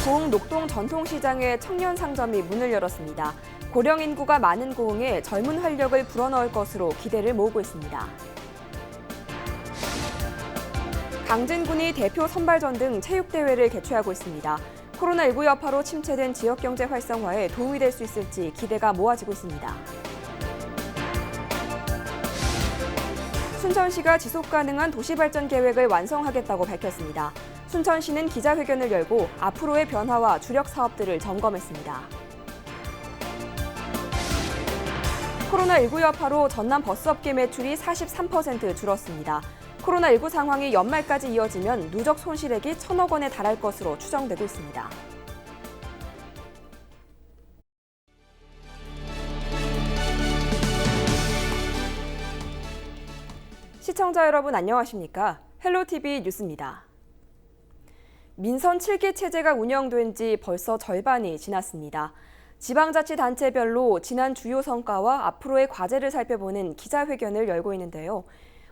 고흥 녹동 전통시장의 청년 상점이 문을 열었습니다. 고령 인구가 많은 고흥에 젊은 활력을 불어넣을 것으로 기대를 모으고 있습니다. 강진군이 대표 선발전 등 체육대회를 개최하고 있습니다. 코로나19 여파로 침체된 지역경제 활성화에 도움이 될 수 있을지 기대가 모아지고 있습니다. 순천시가 지속가능한 도시발전 계획을 완성하겠다고 밝혔습니다. 순천시는 기자회견을 열고 앞으로의 변화와 주력 사업들을 점검했습니다. 코로나19 여파로 전남 버스업계 매출이 43% 줄었습니다. 코로나19 상황이 연말까지 이어지면 누적 손실액이 1,000억 원에 달할 것으로 추정되고 있습니다. 시청자 여러분 안녕하십니까? 헬로티비 뉴스입니다. 민선 7기 체제가 운영된 지 벌써 절반이 지났습니다. 지방자치단체별로 지난 주요 성과와 앞으로의 과제를 살펴보는 기자회견을 열고 있는데요.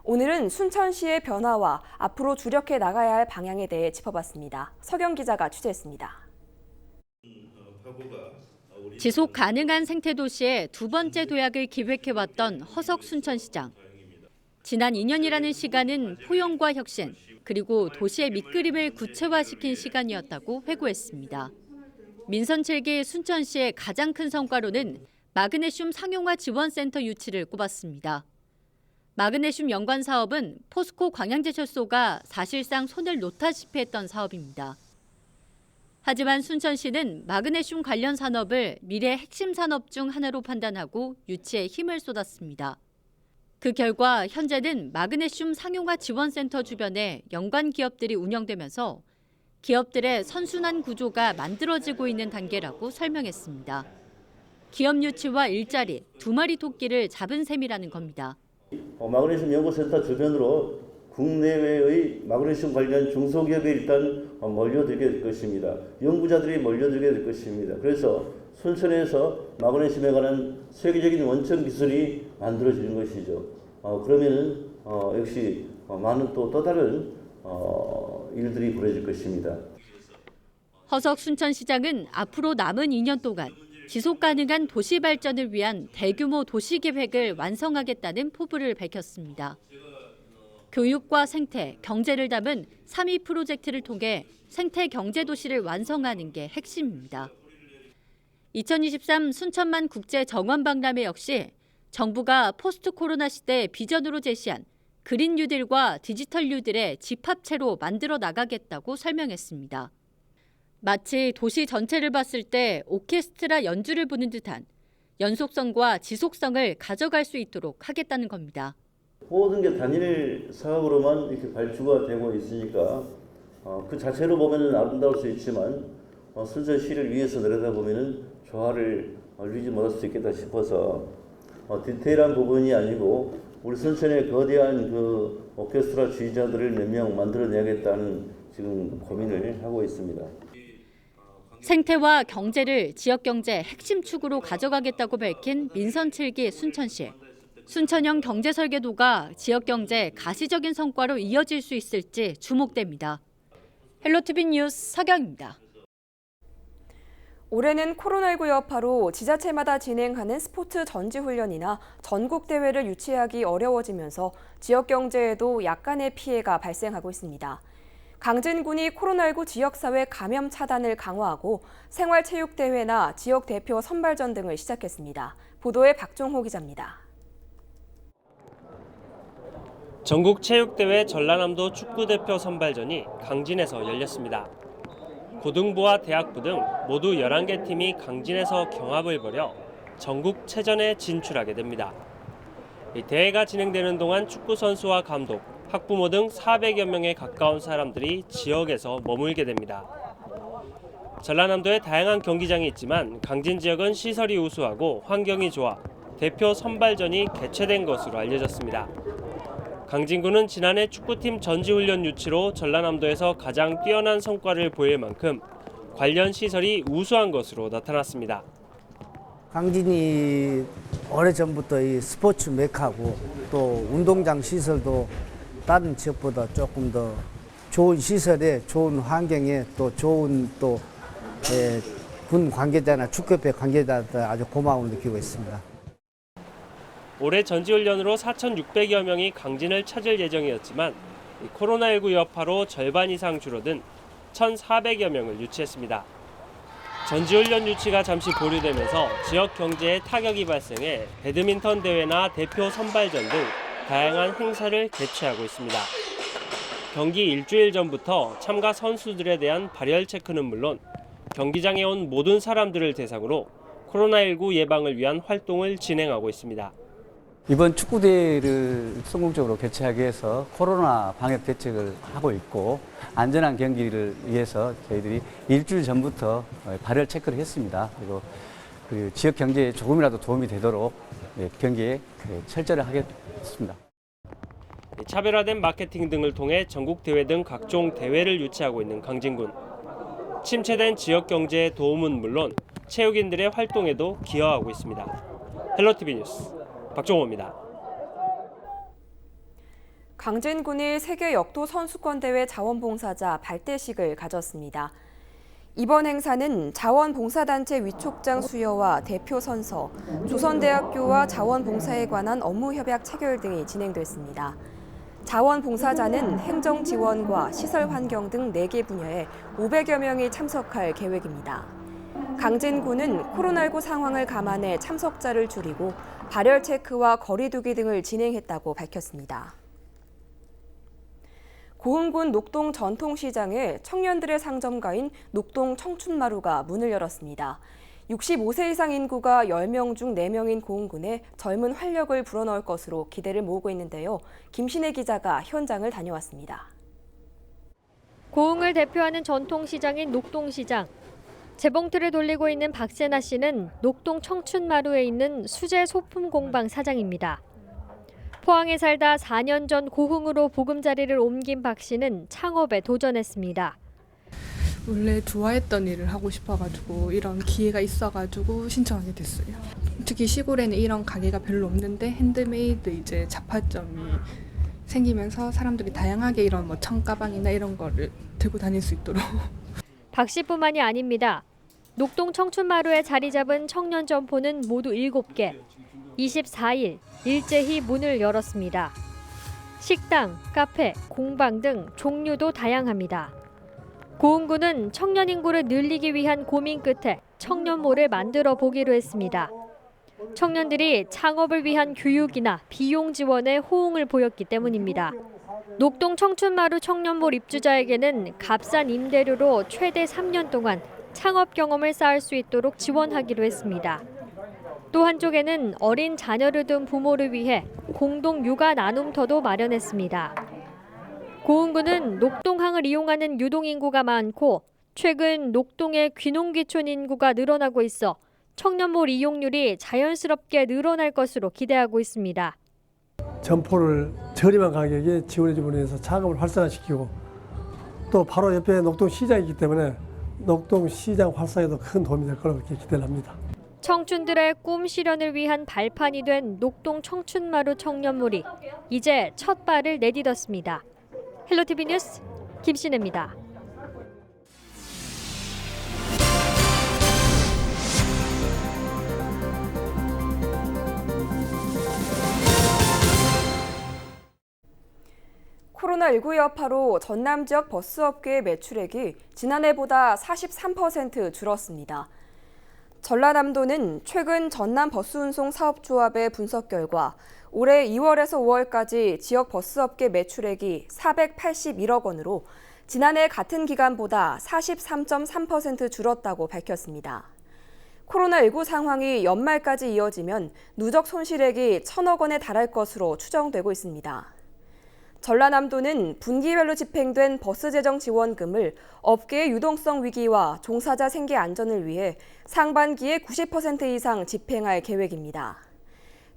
오늘은 순천시의 변화와 앞으로 주력해 나가야 할 방향에 대해 짚어봤습니다. 서경 기자가 취재했습니다. 지속 가능한 생태도시의 두 번째 도약을 기획해왔던 허석 순천시장. 지난 2년이라는 시간은 포용과 혁신, 그리고 도시의 밑그림을 구체화시킨 시간이었다고 회고했습니다. 민선 7기 순천시의 가장 큰 성과로는 마그네슘 상용화 지원센터 유치를 꼽았습니다. 마그네슘 연관 사업은 포스코 광양제철소가 사실상 손을 놓다시피 했던 사업입니다. 하지만 순천시는 마그네슘 관련 산업을 미래 핵심 산업 중 하나로 판단하고 유치에 힘을 쏟았습니다. 그 결과 현재는 마그네슘 상용화 지원센터 주변에 연관 기업들이 운영되면서 기업들의 선순환 구조가 만들어지고 있는 단계라고 설명했습니다. 기업 유치와 일자리, 두 마리 토끼를 잡은 셈이라는 겁니다. 마그네슘 연구센터 주변으로 국내외의 마그네슘 관련 중소기업이 일단 몰려들게 될 것입니다. 연구자들이 몰려들게 될 것입니다. 그래서 순천에서 마그네슘에 관한 세계적인 원천 기술이 만들어지는 것이죠. 그러면은 역시 많은 또 다른 일들이 벌어질 것입니다. 허석 순천시장은 앞으로 남은 2년 동안 지속 가능한 도시 발전을 위한 대규모 도시 계획을 완성하겠다는 포부를 밝혔습니다. 교육과 생태, 경제를 담은 3위 프로젝트를 통해 생태 경제 도시를 완성하는 게 핵심입니다. 2023 순천만 국제 정원 박람회 역시 정부가 포스트 코로나 시대 비전으로 제시한 그린 뉴딜과 디지털 뉴딜의 집합체로 만들어 나가겠다고 설명했습니다. 마치 도시 전체를 봤을 때 오케스트라 연주를 보는 듯한 연속성과 지속성을 가져갈 수 있도록 하겠다는 겁니다. 모든 게 단일 사업으로만 이렇게 발주가 되고 있으니까 그 자체로 보면 아름다울 수 있지만 순천시를 위해서 내려다보면 조화를 이루지 못할 수 있겠다 싶어서 디테일한 부분이 아니고 우리 순천의 거대한 그 오케스트라 주의자들을 몇 명 만들어내야겠다는 지금 고민을 하고 있습니다. 생태와 경제를 지역경제 핵심 축으로 가져가겠다고 밝힌 민선 7기 순천시. 순천형 경제설계도가 지역경제 가시적인 성과로 이어질 수 있을지 주목됩니다. 헬로티비 뉴스 서경입니다. 올해는 코로나19 여파로 지자체마다 진행하는 스포츠 전지훈련이나 전국대회를 유치하기 어려워지면서 지역경제에도 약간의 피해가 발생하고 있습니다. 강진군이 코로나19 지역사회 감염 차단을 강화하고 생활체육대회나 지역대표 선발전 등을 시작했습니다. 보도에 박종호 기자입니다. 전국체육대회 전라남도 축구대표 선발전이 강진에서 열렸습니다. 고등부와 대학부 등 모두 11개 팀이 강진에서 경합을 벌여 전국체전에 진출하게 됩니다. 이 대회가 진행되는 동안 축구 선수와 감독, 학부모 등 400여 명에 가까운 사람들이 지역에서 머물게 됩니다. 전라남도에 다양한 경기장이 있지만 강진 지역은 시설이 우수하고 환경이 좋아 대표 선발전이 개최된 것으로 알려졌습니다. 강진군은 지난해 축구팀 전지훈련 유치로 전라남도에서 가장 뛰어난 성과를 보일 만큼 관련 시설이 우수한 것으로 나타났습니다. 강진이 오래전부터 이 스포츠 메카고 또 운동장 시설도 다른 지역보다 조금 더 좋은 시설에 좋은 환경에 또 좋은 또 군 관계자나 축구협회 관계자들 아주 고마움을 느끼고 있습니다. 올해 전지훈련으로 4,600여 명이 강진을 찾을 예정이었지만 코로나19 여파로 절반 이상 줄어든 1,400여 명을 유치했습니다. 전지훈련 유치가 잠시 보류되면서 지역 경제에 타격이 발생해 배드민턴 대회나 대표 선발전 등 다양한 행사를 개최하고 있습니다. 경기 일주일 전부터 참가 선수들에 대한 발열 체크는 물론 경기장에 온 모든 사람들을 대상으로 코로나19 예방을 위한 활동을 진행하고 있습니다. 이번 축구대회를 성공적으로 개최하기 위해서 코로나 방역 대책을 하고 있고 안전한 경기를 위해서 저희들이 일주일 전부터 발열 체크를 했습니다. 그리고 그 지역 경제에 조금이라도 도움이 되도록 경기에 철저히 하겠습니다. 차별화된 마케팅 등을 통해 전국 대회 등 각종 대회를 유치하고 있는 강진군. 침체된 지역 경제에 도움은 물론 체육인들의 활동에도 기여하고 있습니다. 헬로티비 뉴스 박종호입니다. 강진군이 세계 역도 선수권 대회 자원봉사자 발대식을 가졌습니다. 이번 행사는 자원봉사단체 위촉장 수여와 대표 선서, 조선대학교와 자원봉사에 관한 업무 협약 체결 등이 진행됐습니다. 자원봉사자는 행정 지원과 시설 환경 등 4개 분야에 500여 명이 참석할 계획입니다. 강진군은 코로나19 상황을 감안해 참석자를 줄이고 발열 체크와 거리 두기 등을 진행했다고 밝혔습니다. 고흥군 녹동 전통시장에 청년들의 상점가인 녹동 청춘마루가 문을 열었습니다. 65세 이상 인구가 10명 중 4명인 고흥군에 젊은 활력을 불어넣을 것으로 기대를 모으고 있는데요. 김신혜 기자가 현장을 다녀왔습니다. 고흥을 대표하는 전통시장인 녹동시장. 재봉틀을 돌리고 있는 박세나 씨는 녹동 청춘마루에 있는 수제 소품 공방 사장입니다. 포항에 살다 4년 전 고흥으로 보금자리를 옮긴 박 씨는 창업에 도전했습니다. 원래 좋아했던 일을 하고 싶어가지고 이런 기회가 있어가지고 신청하게 됐어요. 특히 시골에는 이런 가게가 별로 없는데 핸드메이드 이제 잡화점이 생기면서 사람들이 다양하게 이런 뭐 청가방이나 이런 거를 들고 다닐 수 있도록. 박 씨뿐만이 아닙니다. 녹동 청춘마루에 자리 잡은 청년 점포는 모두 7개. 24일 일제히 문을 열었습니다. 식당, 카페, 공방 등 종류도 다양합니다. 고흥군은 청년 인구를 늘리기 위한 고민 끝에 청년몰을 만들어 보기로 했습니다. 청년들이 창업을 위한 교육이나 비용 지원에 호응을 보였기 때문입니다. 녹동 청춘마루 청년몰 입주자에게는 값싼 임대료로 최대 3년 동안 창업 경험을 쌓을 수 있도록 지원하기로 했습니다. 또 한쪽에는 어린 자녀를 둔 부모를 위해 공동 육아 나눔터도 마련했습니다. 고흥군은 녹동항을 이용하는 유동인구가 많고 최근 녹동의 귀농귀촌 인구가 늘어나고 있어 청년몰 이용률이 자연스럽게 늘어날 것으로 기대하고 있습니다. 점포를 저렴한 가격에 지원해 주문해서 창업을 활성화시키고 또 바로 옆에 녹동시장이기 때문에 녹동시장 활성화에도 큰 도움이 될 거라고 그렇게 기대를 합니다. 청춘들의 꿈 실현을 위한 발판이 된 녹동 청춘마루 청년몰이 이제 첫 발을 내딛었습니다. 헬로티비 뉴스 김신혜입니다. 코로나19 여파로 전남 지역 버스업계의 매출액이 지난해보다 43% 줄었습니다. 전라남도는 최근 전남 버스운송 사업조합의 분석 결과 올해 2월에서 5월까지 지역 버스업계 매출액이 481억 원으로 지난해 같은 기간보다 43.3% 줄었다고 밝혔습니다. 코로나19 상황이 연말까지 이어지면 누적 손실액이 1,000억 원에 달할 것으로 추정되고 있습니다. 전라남도는 분기별로 집행된 버스 재정 지원금을 업계의 유동성 위기와 종사자 생계 안전을 위해 상반기에 90% 이상 집행할 계획입니다.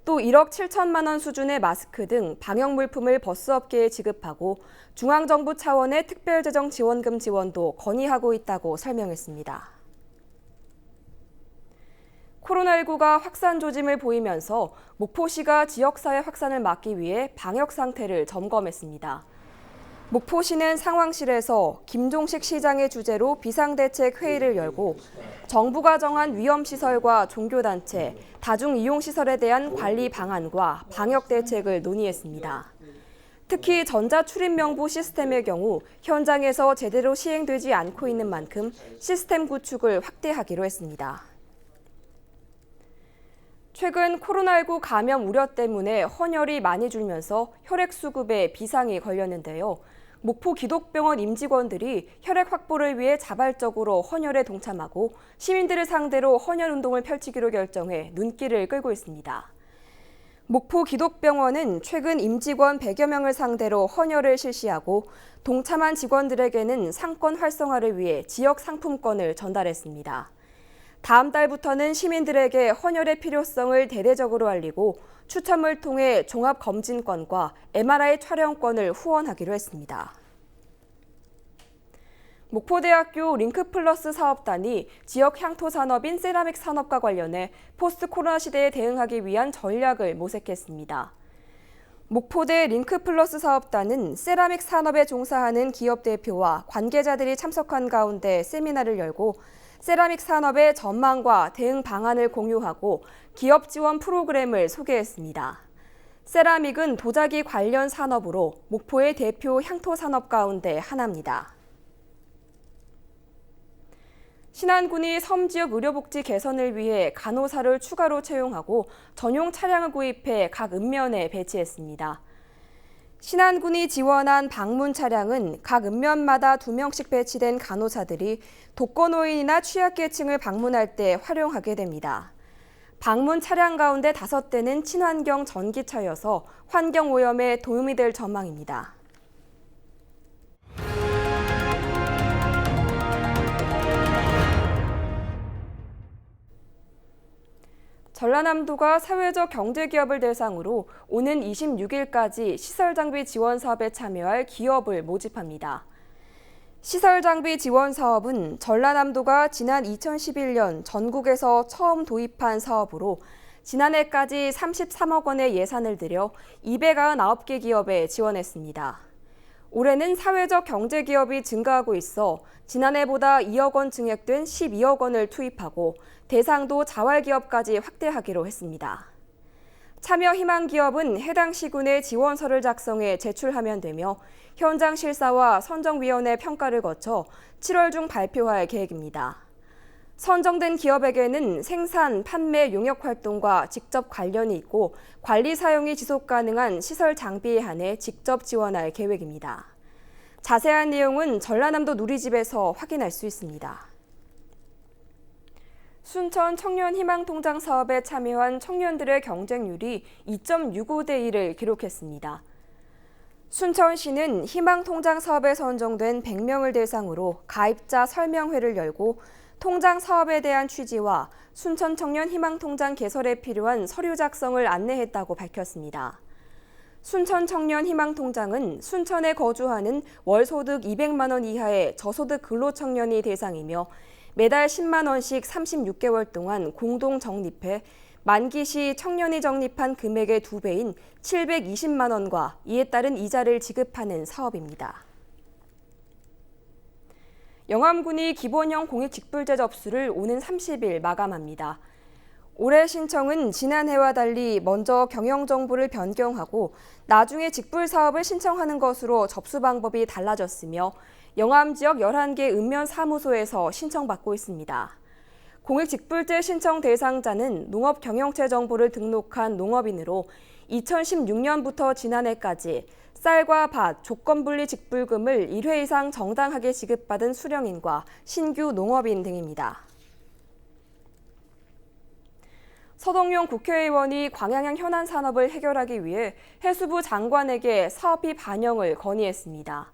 또 1억 7천만 원 수준의 마스크 등 방역 물품을 버스업계에 지급하고 중앙정부 차원의 특별재정 지원금 지원도 건의하고 있다고 설명했습니다. 코로나19가 확산 조짐을 보이면서 목포시가 지역사회 확산을 막기 위해 방역 상태를 점검했습니다. 목포시는 상황실에서 김종식 시장의 주재로 비상대책 회의를 열고 정부가 정한 위험시설과 종교단체, 다중이용시설에 대한 관리 방안과 방역 대책을 논의했습니다. 특히 전자출입명부 시스템의 경우 현장에서 제대로 시행되지 않고 있는 만큼 시스템 구축을 확대하기로 했습니다. 최근 코로나19 감염 우려 때문에 헌혈이 많이 줄면서 혈액수급에 비상이 걸렸는데요. 목포 기독병원 임직원들이 혈액 확보를 위해 자발적으로 헌혈에 동참하고 시민들을 상대로 헌혈 운동을 펼치기로 결정해 눈길을 끌고 있습니다. 목포 기독병원은 최근 임직원 100여 명을 상대로 헌혈을 실시하고 동참한 직원들에게는 상권 활성화를 위해 지역 상품권을 전달했습니다. 다음 달부터는 시민들에게 헌혈의 필요성을 대대적으로 알리고 추첨을 통해 종합검진권과 MRI 촬영권을 후원하기로 했습니다. 목포대학교 링크플러스 사업단이 지역 향토 산업인 세라믹 산업과 관련해 포스트 코로나 시대에 대응하기 위한 전략을 모색했습니다. 목포대 링크플러스 사업단은 세라믹 산업에 종사하는 기업 대표와 관계자들이 참석한 가운데 세미나를 열고 세라믹 산업의 전망과 대응 방안을 공유하고 기업 지원 프로그램을 소개했습니다. 세라믹은 도자기 관련 산업으로 목포의 대표 향토 산업 가운데 하나입니다. 신안군이 섬 지역 의료복지 개선을 위해 간호사를 추가로 채용하고 전용 차량을 구입해 각 읍면에 배치했습니다. 신안군이 지원한 방문 차량은 각 읍면마다 2명씩 배치된 간호사들이 독거노인이나 취약계층을 방문할 때 활용하게 됩니다. 방문 차량 가운데 5대는 친환경 전기차여서 환경오염에 도움이 될 전망입니다. 전라남도가 사회적 경제기업을 대상으로 오는 26일까지 시설장비 지원 사업에 참여할 기업을 모집합니다. 시설장비 지원 사업은 전라남도가 지난 2011년 전국에서 처음 도입한 사업으로 지난해까지 33억 원의 예산을 들여 299개 기업에 지원했습니다. 올해는 사회적 경제기업이 증가하고 있어 지난해보다 2억 원 증액된 12억 원을 투입하고 대상도 자활기업까지 확대하기로 했습니다. 참여 희망 기업은 해당 시군에 지원서를 작성해 제출하면 되며 현장 실사와 선정위원회 평가를 거쳐 7월 중 발표할 계획입니다. 선정된 기업에게는 생산, 판매, 용역 활동과 직접 관련이 있고 관리 사용이 지속 가능한 시설 장비에 한해 직접 지원할 계획입니다. 자세한 내용은 전라남도 누리집에서 확인할 수 있습니다. 순천 청년희망통장 사업에 참여한 청년들의 경쟁률이 2.65대 1을 기록했습니다. 순천시는 희망통장 사업에 선정된 100명을 대상으로 가입자 설명회를 열고 통장 사업에 대한 취지와 순천 청년 희망통장 개설에 필요한 서류 작성을 안내했다고 밝혔습니다. 순천 청년 희망통장은 순천에 거주하는 월소득 200만 원 이하의 저소득 근로청년이 대상이며 매달 10만 원씩 36개월 동안 공동 적립해 만기 시 청년이 적립한 금액의 2배인 720만 원과 이에 따른 이자를 지급하는 사업입니다. 영암군이 기본형 공익직불제 접수를 오는 30일 마감합니다. 올해 신청은 지난해와 달리 먼저 경영정보를 변경하고 나중에 직불사업을 신청하는 것으로 접수 방법이 달라졌으며 영암 지역 11개 읍면 사무소에서 신청받고 있습니다. 공익직불제 신청 대상자는 농업경영체 정보를 등록한 농업인으로 2016년부터 지난해까지 쌀과 밭, 조건분리 직불금을 1회 이상 정당하게 지급받은 수령인과 신규 농업인 등입니다. 서동용 국회의원이 광양항 현안 산업을 해결하기 위해 해수부 장관에게 사업비 반영을 건의했습니다.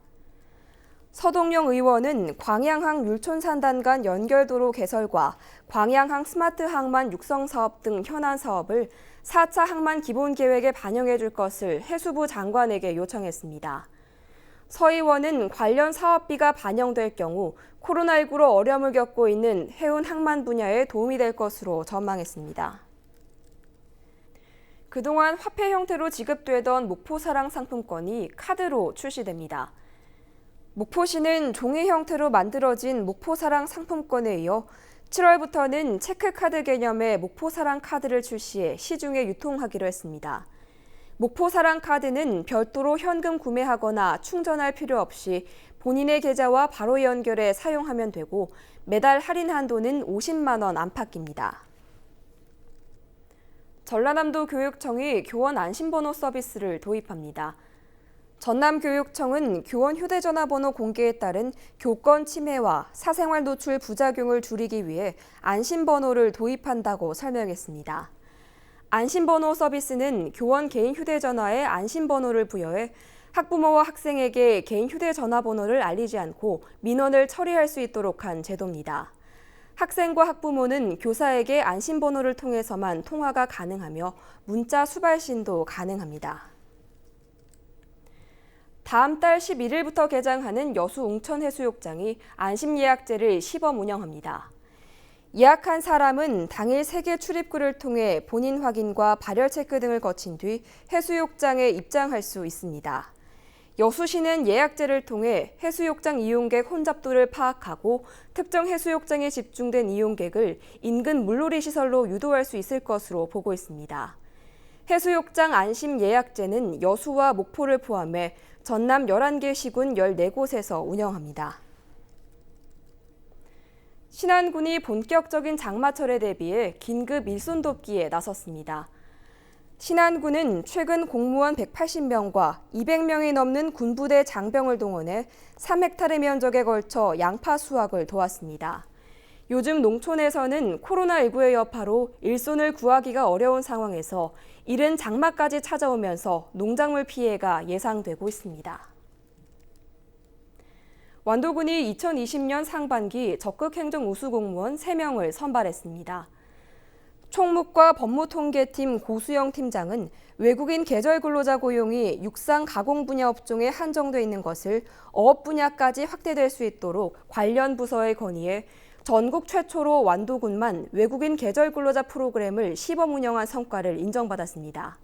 서동용 의원은 광양항 율촌산단 간 연결도로 개설과 광양항 스마트 항만 육성 사업 등 현안 사업을 4차 항만 기본계획에 반영해 줄 것을 해수부 장관에게 요청했습니다. 서 의원은 관련 사업비가 반영될 경우 코로나19로 어려움을 겪고 있는 해운 항만 분야에 도움이 될 것으로 전망했습니다. 그동안 화폐 형태로 지급되던 목포사랑 상품권이 카드로 출시됩니다. 목포시는 종이 형태로 만들어진 목포사랑 상품권에 이어 7월부터는 체크카드 개념의 목포사랑 카드를 출시해 시중에 유통하기로 했습니다. 목포사랑 카드는 별도로 현금 구매하거나 충전할 필요 없이 본인의 계좌와 바로 연결해 사용하면 되고 매달 할인 한도는 50만 원 안팎입니다. 전라남도 교육청이 교원 안심번호 서비스를 도입합니다. 전남교육청은 교원 휴대전화번호 공개에 따른 교권 침해와 사생활 노출 부작용을 줄이기 위해 안심번호를 도입한다고 설명했습니다. 안심번호 서비스는 교원 개인 휴대전화에 안심번호를 부여해 학부모와 학생에게 개인 휴대전화번호를 알리지 않고 민원을 처리할 수 있도록 한 제도입니다. 학생과 학부모는 교사에게 안심번호를 통해서만 통화가 가능하며 문자 수발신도 가능합니다. 다음 달 11일부터 개장하는 여수 웅천해수욕장이 안심예약제를 시범 운영합니다. 예약한 사람은 당일 세계 출입구를 통해 본인 확인과 발열 체크 등을 거친 뒤 해수욕장에 입장할 수 있습니다. 여수시는 예약제를 통해 해수욕장 이용객 혼잡도를 파악하고 특정 해수욕장에 집중된 이용객을 인근 물놀이 시설로 유도할 수 있을 것으로 보고 있습니다. 해수욕장 안심 예약제는 여수와 목포를 포함해 전남 11개 시군 14곳에서 운영합니다. 신안군이 본격적인 장마철에 대비해 긴급 일손 돕기에 나섰습니다. 신안군은 최근 공무원 180명과 200명이 넘는 군부대 장병을 동원해 3헥타르 면적에 걸쳐 양파 수확을 도왔습니다. 요즘 농촌에서는 코로나19의 여파로 일손을 구하기가 어려운 상황에서 이른 장마까지 찾아오면서 농작물 피해가 예상되고 있습니다. 완도군이 2020년 상반기 적극행정 우수공무원 3명을 선발했습니다. 총무과 법무통계팀 고수영 팀장은 외국인 계절 근로자 고용이 육상 가공 분야 업종에 한정돼 있는 것을 어업 분야까지 확대될 수 있도록 관련 부서에 건의해 전국 최초로 완도군만 외국인 계절 근로자 프로그램을 시범 운영한 성과를 인정받았습니다.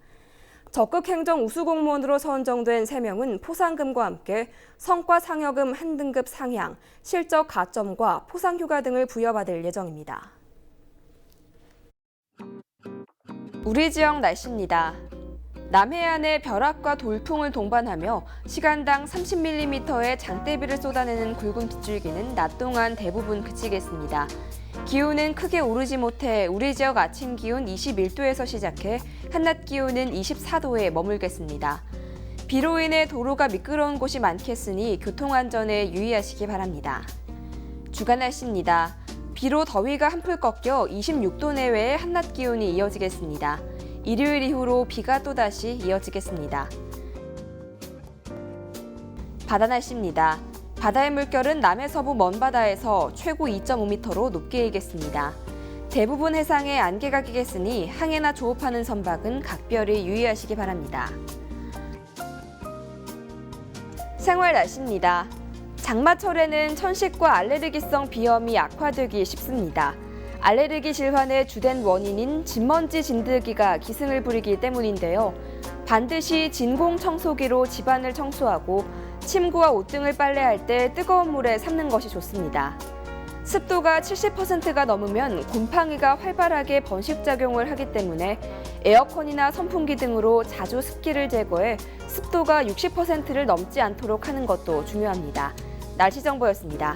적극행정 우수공무원으로 선정된 3명은 포상금과 함께 성과 상여금 한 등급 상향, 실적 가점과 포상휴가 등을 부여받을 예정입니다. 우리 지역 날씨입니다. 남해안에 벼락과 돌풍을 동반하며 시간당 30mm의 장대비를 쏟아내는 굵은 빗줄기는 낮 동안 대부분 그치겠습니다. 기온은 크게 오르지 못해 우리 지역 아침 기온 21도에서 시작해 한낮 기온은 24도에 머물겠습니다. 비로 인해 도로가 미끄러운 곳이 많겠으니 교통안전에 유의하시기 바랍니다. 주간 날씨입니다. 비로 더위가 한풀 꺾여 26도 내외의 한낮 기온이 이어지겠습니다. 일요일 이후로 비가 또다시 이어지겠습니다. 바다 날씨입니다. 바다의 물결은 남해서부 먼바다에서 최고 2.5m로 높게 일겠습니다. 대부분 해상에 안개가 끼겠으니 항해나 조업하는 선박은 각별히 유의하시기 바랍니다. 생활 날씨입니다. 장마철에는 천식과 알레르기성 비염이 악화되기 쉽습니다. 알레르기 질환의 주된 원인인 진먼지 진드기가 기승을 부리기 때문인데요. 반드시 진공 청소기로 집안을 청소하고 침구와 옷 등을 빨래할 때 뜨거운 물에 삶는 것이 좋습니다. 습도가 70%가 넘으면 곰팡이가 활발하게 번식작용을 하기 때문에 에어컨이나 선풍기 등으로 자주 습기를 제거해 습도가 60%를 넘지 않도록 하는 것도 중요합니다. 날씨 정보였습니다.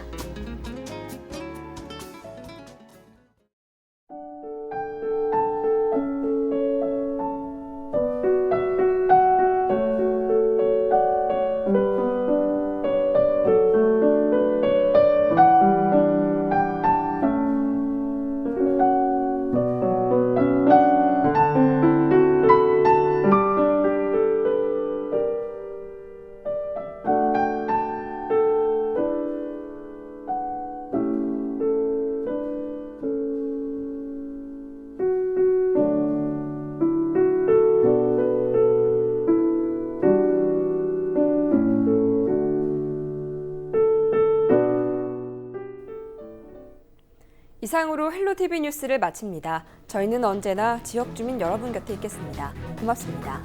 이상으로 헬로티비 뉴스를 마칩니다. 저희는 언제나 지역 주민 여러분 곁에 있겠습니다. 고맙습니다.